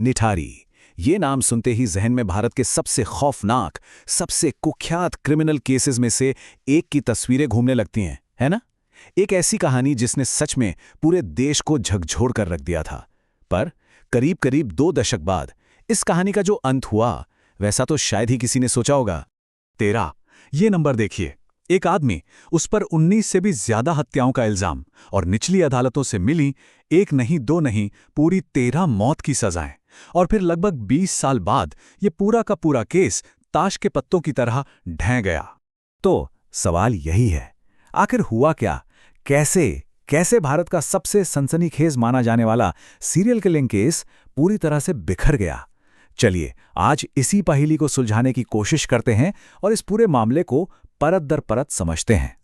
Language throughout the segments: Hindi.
निठारी। ये नाम सुनते ही जहन में भारत के सबसे खौफनाक, सबसे कुख्यात क्रिमिनल केसेस में से एक की तस्वीरें घूमने लगती हैं, है ना? एक ऐसी कहानी जिसने सच में पूरे देश को झकझोर कर रख दिया था। पर करीब करीब 2 दशक बाद इस कहानी का जो अंत हुआ, वैसा तो शायद ही किसी ने सोचा होगा। 13, ये नंबर देखिए। एक आदमी, उस पर 19 से भी ज्यादा हत्याओं का इल्जाम, और निचली अदालतों से मिली 1 नहीं 2 नहीं पूरी 13 मौत की सजाएं। और फिर लगभग 20 साल बाद ये पूरा का पूरा केस ताश के पत्तों की तरह ढह गया। तो सवाल यही है, आखिर हुआ क्या? कैसे भारत का सबसे सनसनीखेज माना जाने वाला सीरियल किलिंग केस पूरी तरह से बिखर गया? चलिए आज इसी पहेली को सुलझाने की कोशिश करते हैं और इस पूरे मामले को परत दर परत समझते हैं।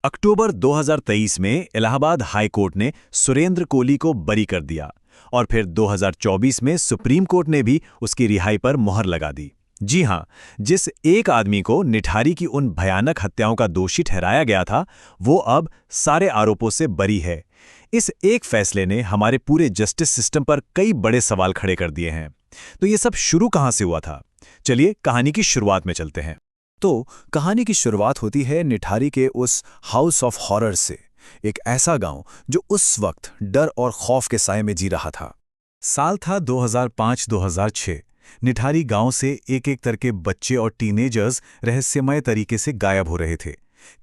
अक्टूबर 2023 में इलाहाबाद हाई कोर्ट ने सुरेंद्र कोली को बरी कर दिया और फिर 2024 में सुप्रीम कोर्ट ने भी उसकी रिहाई पर मुहर लगा दी। जी हां, जिस एक आदमी को निठारी की उन भयानक हत्याओं का दोषी ठहराया गया था, वो अब सारे आरोपों से बरी है। इस एक फैसले ने हमारे पूरे जस्टिस सिस्टम पर कई बड़े सवाल खड़े कर दिए हैं। तो ये सब शुरू कहां से हुआ था? चलिए कहानी की शुरुआत में चलते हैं। तो कहानी की शुरुआत होती है निठारी के उस हाउस ऑफ हॉरर से, एक ऐसा गांव जो उस वक्त डर और खौफ के साए में जी रहा था। साल था 2005-2006। निठारी गांव से एक एक करके बच्चे और टीनेजर्स रहस्यमय तरीके से गायब हो रहे थे।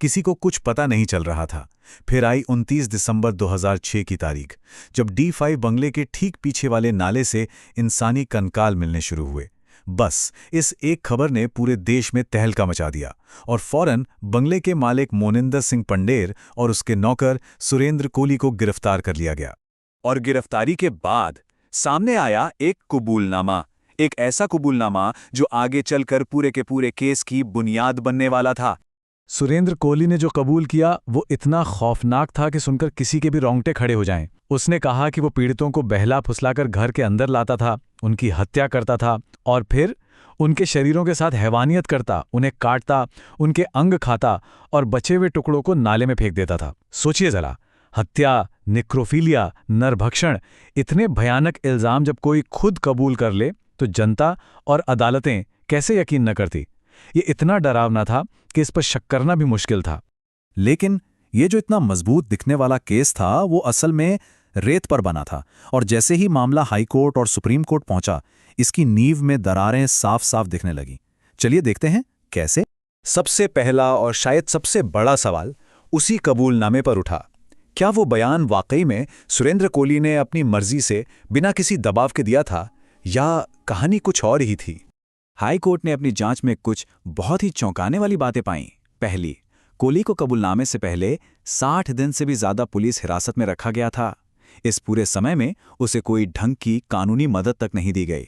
किसी को कुछ पता नहीं चल रहा था। फिर आई 29 दिसंबर 2006 की तारीख, जब D5 बंगले के ठीक पीछे वाले नाले से इंसानी कंकाल मिलने शुरू हुए। बस इस एक खबर ने पूरे देश में तहलका मचा दिया और फौरन बंगले के मालिक मोनिंदर सिंह पंडेर और उसके नौकर सुरेंद्र कोली को गिरफ्तार कर लिया गया। और गिरफ्तारी के बाद सामने आया एक कबूलनामा, एक ऐसा कबूलनामा जो आगे चलकर पूरे के पूरे केस की बुनियाद बनने वाला था। सुरेंद्र कोली ने जो कबूल किया वो इतना खौफनाक था कि सुनकर किसी के भी रोंगटे खड़े हो जाएं। उसने कहा कि वो पीड़ितों को बहला फुसलाकर घर के अंदर लाता था, उनकी हत्या करता था और फिर उनके शरीरों के साथ हैवानियत करता, उन्हें काटता, उनके अंग खाता और बचे हुए टुकड़ों को नाले में फेंक देता था। सोचिए जरा, हत्या, निक्रोफीलिया, नरभक्षण, इतने भयानक इल्जाम जब कोई खुद कबूल कर ले तो जनता और अदालतें कैसे यकीन न करती। ये इतना डरावना था कि इस पर शक करना भी मुश्किल था। लेकिन ये जो इतना मजबूत दिखने वाला केस था, वो असल में रेत पर बना था, और जैसे ही मामला हाई कोर्ट और सुप्रीम कोर्ट पहुंचा, इसकी नींव में दरारें साफ साफ दिखने लगी। चलिए देखते हैं कैसे। सबसे पहला और शायद सबसे बड़ा सवाल उसी कबूलनामे पर उठा। क्या वो बयान वाकई में सुरेंद्र कोली ने अपनी मर्जी से बिना किसी दबाव के दिया था, या कहानी कुछ और ही थी? हाई कोर्ट ने अपनी जांच में कुछ बहुत ही चौंकाने वाली बातें पाईं। पहली, कोली को कबूलनामे से पहले 60 दिन से भी ज्यादा पुलिस हिरासत में रखा गया था। इस पूरे समय में उसे कोई ढंग की कानूनी मदद तक नहीं दी गई।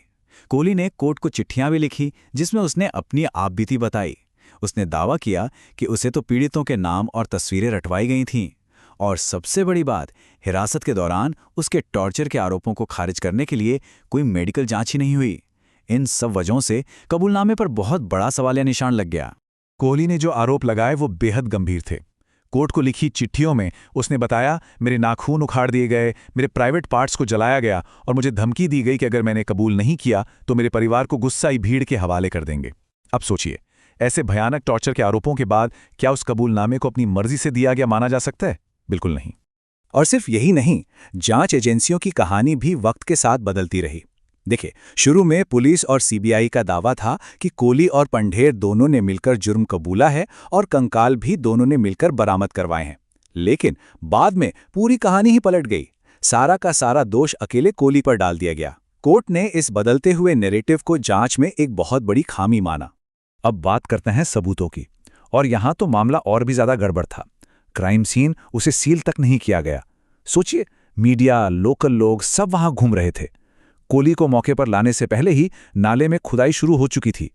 कोली ने कोर्ट को चिट्ठियां भी लिखी जिसमें उसने अपनी आपबीती बताई। उसने दावा किया कि उसे तो पीड़ितों के नाम और तस्वीरें रटवाई गई थीं, और सबसे बड़ी बात, हिरासत के दौरान उसके टॉर्चर के आरोपों को खारिज करने के लिए कोई मेडिकल जांच ही नहीं हुई। इन सब वजहों से कबूलनामे पर बहुत बड़ा सवालिया निशान लग गया। कोली ने जो आरोप लगाए वो बेहद गंभीर थे। कोर्ट को लिखी चिट्ठियों में उसने बताया, मेरे नाखून उखाड़ दिए गए, मेरे प्राइवेट पार्ट्स को जलाया गया और मुझे धमकी दी गई कि अगर मैंने कबूल नहीं किया तो मेरे परिवार को गुस्साई भीड़ के हवाले कर देंगे। अब सोचिए, ऐसे भयानक टॉर्चर के आरोपों के बाद क्या उस कबूलनामे को अपनी मर्जी से दिया गया माना जा सकता है? बिल्कुल नहीं। और सिर्फ यही नहीं, जांच एजेंसियों की कहानी भी वक्त के साथ बदलती रही। देखिए, शुरू में पुलिस और सीबीआई का दावा था कि कोली और पंडेर दोनों ने मिलकर जुर्म कबूला है और कंकाल भी दोनों ने मिलकर बरामद करवाए हैं। लेकिन बाद में पूरी कहानी ही पलट गई। सारा का सारा दोष अकेले कोली पर डाल दिया गया। कोर्ट ने इस बदलते हुए नैरेटिव को जांच में एक बहुत बड़ी खामी माना। अब बात करते हैं सबूतों की, और यहां तो मामला और भी ज्यादा गड़बड़ था। क्राइम सीन, उसे सील तक नहीं किया गया। सोचिए, मीडिया, लोकल लोग सब वहां घूम रहे थे। कोली को मौके पर लाने से पहले ही नाले में खुदाई शुरू हो चुकी थी।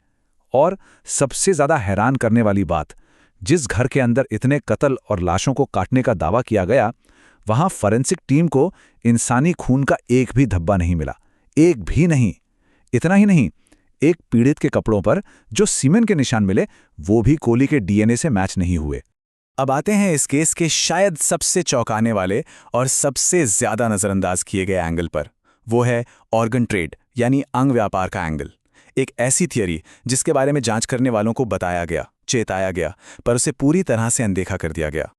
और सबसे ज्यादा हैरान करने वाली बात, जिस घर के अंदर इतने कत्ल और लाशों को काटने का दावा किया गया, वहां फॉरेंसिक टीम को इंसानी खून का एक भी धब्बा नहीं मिला, एक भी नहीं। इतना ही नहीं, एक पीड़ित के कपड़ों पर जो सीमेंट के निशान मिले, वो भी कोली के डीएनए से मैच नहीं हुए। अब आते हैं इस केस के शायद सबसे चौंकाने वाले और सबसे ज्यादा नजरअंदाज किए गए एंगल पर। वो है ऑर्गन ट्रेड, यानी अंग व्यापार का एंगल। एक ऐसी थियरी जिसके बारे में जांच करने वालों को बताया गया, चेताया गया, पर उसे पूरी तरह से अनदेखा कर दिया गया।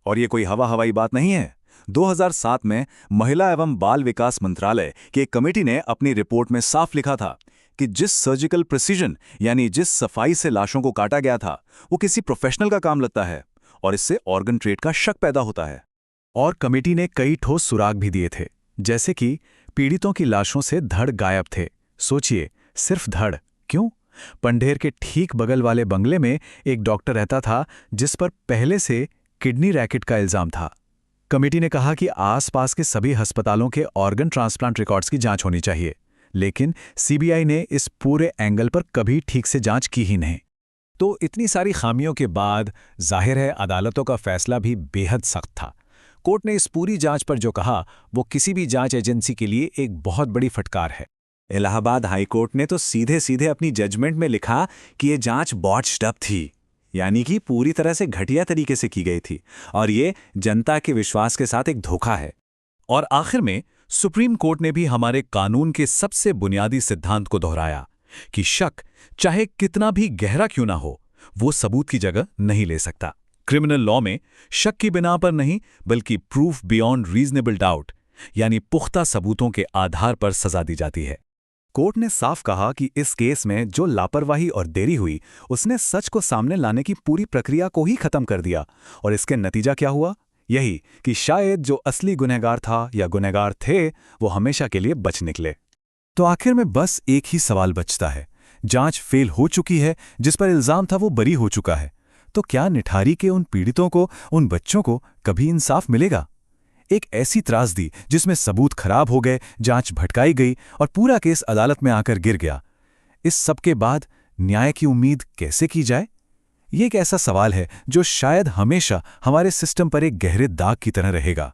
और ये कोई हवाई बात नहीं है। 2007 में महिला एवं बाल विकास मंत्रालय की एक कमेटी ने अपनी रिपोर्ट में साफ लिखा था कि जिस सर्जिकल प्रिसीजन यानी जिस सफाई से लाशों को काटा गया था वो किसी प्रोफेशनल का काम लगता है और इससे ऑर्गन ट्रेड का शक पैदा होता है। और कमेटी ने कई ठोस सुराग भी दिए थे, जैसे कि पीड़ितों की लाशों से धड़ गायब थे। सोचिए, सिर्फ धड़। क्यों? पंढेर के ठीक बगल वाले बंगले में एक डॉक्टर रहता था जिस पर पहले से किडनी रैकेट का इल्जाम था। कमेटी ने कहा कि आसपास के सभी अस्पतालों के ऑर्गन ट्रांसप्लांट रिकॉर्ड्स की जांच होनी चाहिए, लेकिन सीबीआई ने इस पूरे एंगल पर कभी ठीक से जांच की ही नहीं। तो इतनी सारी खामियों के बाद जाहिर है अदालतों का फैसला भी बेहद सख्त था। कोर्ट ने इस पूरी जांच पर जो कहा वो किसी भी जांच एजेंसी के लिए एक बहुत बड़ी फटकार है। इलाहाबाद हाई कोर्ट ने तो सीधे सीधे अपनी जजमेंट में लिखा कि ये जांच बॉट्च्ड अप थी, यानी कि पूरी तरह से घटिया तरीके से की गई थी और ये जनता के विश्वास के साथ एक धोखा है। और आखिर में सुप्रीम कोर्ट ने भी हमारे कानून के सबसे बुनियादी सिद्धांत को दोहराया कि शक चाहे कितना भी गहरा क्यों ना हो, वो सबूत की जगह नहीं ले सकता। क्रिमिनल लॉ में शक की बिना पर नहीं बल्कि प्रूफ बियॉन्ड रीजनेबल डाउट यानी पुख्ता सबूतों के आधार पर सजा दी जाती है। कोर्ट ने साफ कहा कि इस केस में जो लापरवाही और देरी हुई उसने सच को सामने लाने की पूरी प्रक्रिया को ही खत्म कर दिया। और इसके नतीजा क्या हुआ? यही कि शायद जो असली गुनहगार था या गुनहगार थे वो हमेशा के लिए बच निकले। तो आखिर में बस एक ही सवाल बचता है। जांच फेल हो चुकी है, जिस पर इल्जाम था वो बरी हो चुका है। तो क्या निठारी के उन पीड़ितों को, उन बच्चों को कभी इंसाफ मिलेगा? एक ऐसी त्रासदी जिसमें सबूत खराब हो गए, जांच भटकाई गई और पूरा केस अदालत में आकर गिर गया। इस सब के बाद न्याय की उम्मीद कैसे की जाए? ये एक ऐसा सवाल है जो शायद हमेशा हमारे सिस्टम पर एक गहरे दाग की तरह रहेगा।